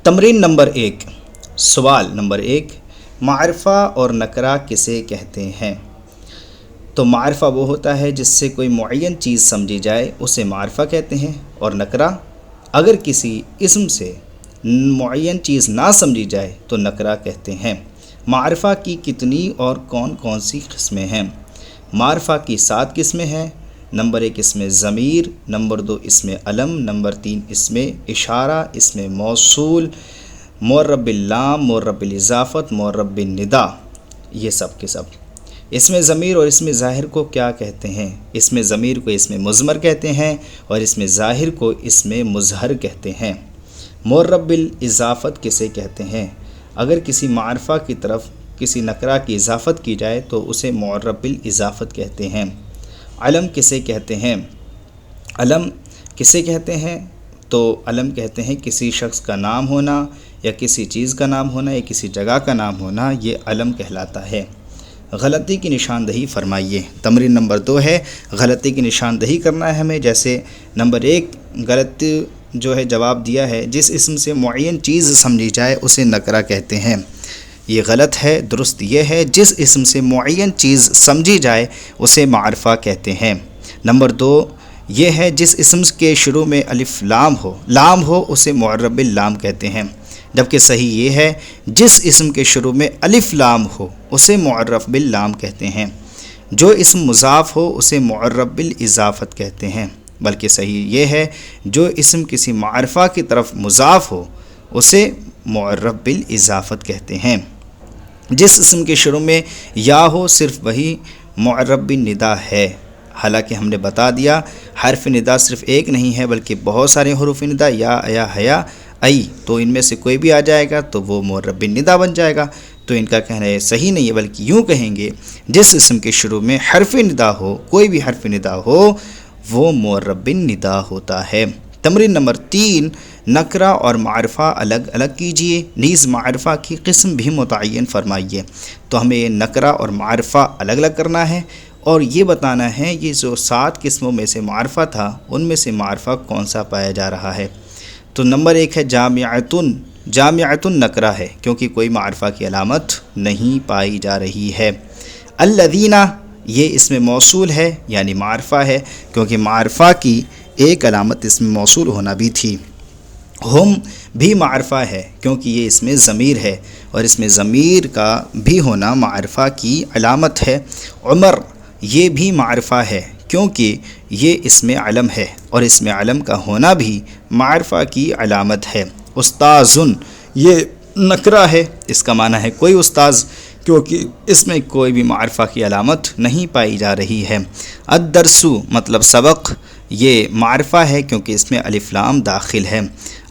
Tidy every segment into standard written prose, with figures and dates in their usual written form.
تمرین نمبر 1، سوال نمبر 1، معرفہ اور نکرہ کسے کہتے ہیں؟ تو معرفہ وہ ہوتا ہے جس سے کوئی معین چیز سمجھی جائے اسے معرفہ کہتے ہیں، اور نکرہ اگر کسی اسم سے معین چیز نہ سمجھی جائے تو نکرہ کہتے ہیں۔ معرفہ کی کتنی اور کون کون سی قسمیں ہیں؟ معرفہ کی 7 قسمیں ہیں۔ نمبر 1 اسم ضمیر، نمبر 2 اسم علم، نمبر 3 اسم اشارہ، اسم موصول، معرب باللام، معرب بالاضافت، معرب بالندا، یہ سب کے سب۔ اسم ضمیر اور اسم ظاہر کو کیا کہتے ہیں؟ اسم ضمیر کو اسم مضمر کہتے ہیں اور اسم ظاہر کو اسم مظہر کہتے ہیں۔ معرب بالاضافت کسے کہتے ہیں؟ اگر کسی معرفہ کی طرف کسی نکرہ کی اضافت کی جائے تو اسے معرب بالاضافت کہتے ہیں۔ علم کسے کہتے ہیں؟ علم کسے کہتے ہیں؟ تو علم کہتے ہیں کسی شخص کا نام ہونا یا کسی چیز کا نام ہونا یا کسی جگہ کا نام ہونا، یہ علم کہلاتا ہے۔ غلطی کی نشاندہی فرمائیے۔ تمرین نمبر 2 ہے غلطی کی نشاندہی کرنا ہے ہمیں۔ جیسے نمبر 1 غلط جو ہے جواب دیا ہے، جس اسم سے معین چیز سمجھی جائے اسے نکرہ کہتے ہیں، یہ غلط ہے۔ درست یہ ہے جس اسم سے معین چیز سمجھی جائے اسے معرفہ کہتے ہیں۔ نمبر 2 یہ ہے جس اسم کے شروع میں الف لام ہو اسے معرب باللام کہتے ہیں، جبکہ صحیح یہ ہے جس اسم کے شروع میں الف لام ہو اسے معرف باللام کہتے ہیں۔ جو اسم مضاف ہو اسے معرب بالاضافت کہتے ہیں، بلکہ صحیح یہ ہے جو اسم کسی معرفہ کی طرف مضاف ہو اسے معرب بالاضافت کہتے ہیں۔ جس اسم کے شروع میں یا ہو صرف وہی معرب بالندا ہے۔ حالانکہ ہم نے بتا دیا حرف ندا صرف ایک نہیں ہے بلکہ بہت سارے حروف ندا، یا حیا ای، تو ان میں سے کوئی بھی آ جائے گا تو وہ معرب بالندا بن جائے گا۔ تو ان کا کہنا ہے صحیح نہیں ہے، بلکہ یوں کہیں گے جس اسم کے شروع میں حرف ندا ہو، کوئی بھی حرف ندا ہو، وہ معرب بالندا ہوتا ہے۔ تمرین نمبر 3، نکرہ اور معرفہ الگ الگ کیجئے، نیز معرفہ کی قسم بھی متعین فرمائیے۔ تو ہمیں نکرہ اور معرفہ الگ الگ کرنا ہے اور یہ بتانا ہے یہ جو 7 قسموں میں سے معرفہ تھا ان میں سے معرفہ کون سا پایا جا رہا ہے۔ تو نمبر 1 ہے جامعۃ نکرہ ہے کیونکہ کوئی معرفہ کی علامت نہیں پائی جا رہی ہے۔ الذین یہ اسم موصول ہے یعنی معرفہ ہے کیونکہ معرفہ کی ایک علامت اسم موصول ہونا بھی تھی۔ ہم بھی معرفہ ہے کیونکہ یہ اسم ضمیر ہے اور اسم ضمیر کا بھی ہونا معرفہ کی علامت ہے۔ عمر یہ بھی معرفہ ہے کیونکہ یہ اسم علم ہے اور اسم علم کا ہونا بھی معرفہ کی علامت ہے۔ استاذ یہ نکرہ ہے، اس کا معنی ہے کوئی استاذ، کیونکہ اس میں کوئی بھی معرفہ کی علامت نہیں پائی جا رہی ہے۔ الدرس مطلب سبق، یہ معرفہ ہے کیونکہ اس میں الف لام داخل ہے۔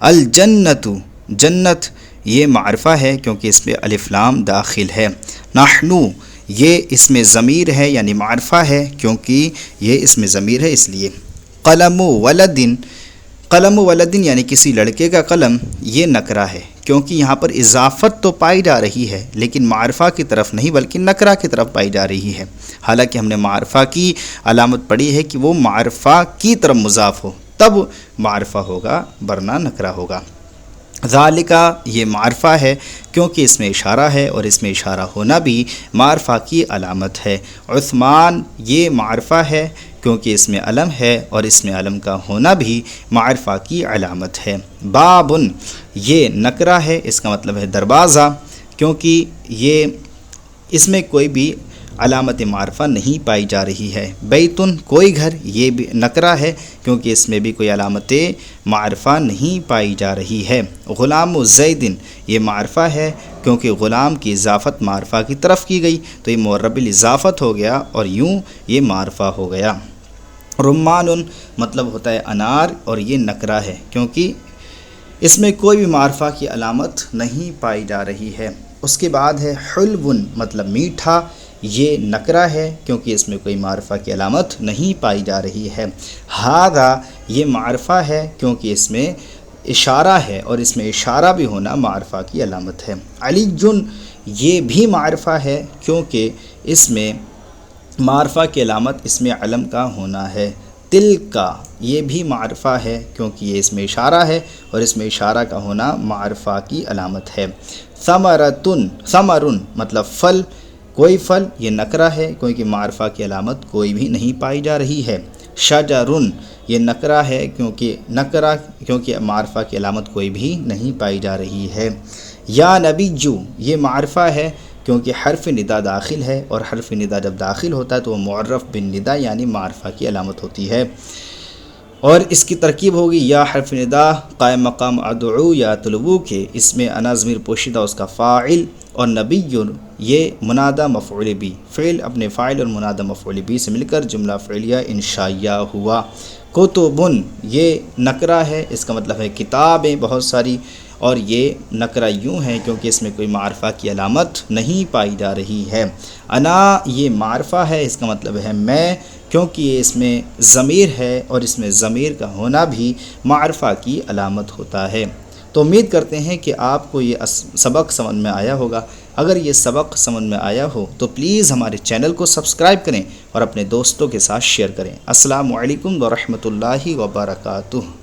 الجنت جنت یہ معرفہ ہے کیونکہ اس میں الف لام داخل ہے۔ نحن یہ اسم ضمیر ہے یعنی معرفہ ہے کیونکہ یہ اسم ضمیر ہے اس لیے۔ قلم ولدن یعنی کسی لڑکے کا قلم، یہ نکرہ ہے کیونکہ یہاں پر اضافت تو پائی جا رہی ہے لیکن معرفہ کی طرف نہیں بلکہ نکرہ کی طرف پائی جا رہی ہے۔ حالانکہ ہم نے معرفہ کی علامت پڑھی ہے کہ وہ معرفہ کی طرف مضاف ہو تب معرفہ ہوگا ورنہ نکرہ ہوگا۔ ذالک یہ معرفہ ہے کیونکہ اس میں اشارہ ہے اور اس میں اشارہ ہونا بھی معرفہ کی علامت ہے۔ عثمان یہ معرفہ ہے کیونکہ اس میں علم ہے اور اس میں علم کا ہونا بھی معرفہ کی علامت ہے۔ باب یہ نکرہ ہے، اس کا مطلب ہے دروازہ، کیونکہ یہ اس میں کوئی بھی علامت معرفہ نہیں پائی جا رہی ہے۔ بیتن کوئی گھر، یہ بھی نکرہ ہے کیونکہ اس میں بھی کوئی علامت معرفہ نہیں پائی جا رہی ہے۔ غلام زیدن یہ معرفہ ہے کیونکہ غلام کی اضافت معرفہ کی طرف کی گئی تو یہ معرب بالاضافت ہو گیا اور یوں یہ معرفہ ہو گیا۔ رمان مطلب ہوتا ہے انار اور یہ نکرہ ہے کیونکہ اس میں کوئی بھی معرفہ کی علامت نہیں پائی جا رہی ہے۔ اس کے بعد ہے حلو مطلب میٹھا، یہ نکرہ ہے کیونکہ اس میں کوئی معرفہ کی علامت نہیں پائی جا رہی ہے۔ ھذا یہ معرفہ ہے کیونکہ اس میں اشارہ ہے اور اس میں اشارہ بھی ہونا معرفہ کی علامت ہے۔ علی یہ بھی معرفہ ہے کیونکہ اس میں معرفہ کی علامت اس میں علم کا ہونا ہے۔ تل کا یہ بھی معرفہ ہے کیونکہ یہ اس میں اشارہ ہے، اور اس میں اشارہ کا ہونا معرفہ کی علامت ہے۔ ثمرتن، ثمرن مطلب پھل، کوئی پھل، یہ نکرہ ہے کیونکہ معرفہ کی علامت کوئی بھی نہیں پائی جا رہی ہے۔ شجرن یہ نکرہ ہے کیونکہ معرفہ کی علامت کوئی بھی نہیں پائی جا رہی ہے۔ یا نبیّ یہ معرفہ ہے کیونکہ حرف ندا داخل ہے، اور حرف ندا جب داخل ہوتا ہے تو وہ معرف بالندا یعنی معرفہ کی علامت ہوتی ہے۔ اور اس کی ترکیب ہوگی یا حرف ندا قائم مقام ادعو یا طلبو کے، اس میں انا ضمیر پوشیدہ اس کا فاعل، اور نبی یہ منادہ مفعول بھی، فعل اپنے فاعل اور منادہ مفعول بھی سے مل کر جملہ فعلیہ انشائیہ ہوا۔ کتبن یہ نکرہ ہے، اس کا مطلب ہے کتابیں بہت ساری، اور یہ نکرہ یوں ہے کیونکہ اس میں کوئی معرفہ کی علامت نہیں پائی جا رہی ہے۔ انا یہ معرفہ ہے، اس کا مطلب ہے میں، کیونکہ یہ اس میں ضمیر ہے، اور اس میں ضمیر کا ہونا بھی معرفہ کی علامت ہوتا ہے۔ تو امید کرتے ہیں کہ آپ کو یہ سبق سمجھ میں آیا ہوگا۔ اگر یہ سبق سمجھ میں آیا ہو تو پلیز ہمارے چینل کو سبسکرائب کریں اور اپنے دوستوں کے ساتھ شیئر کریں۔ السلام علیکم ورحمۃ اللہ وبرکاتہ۔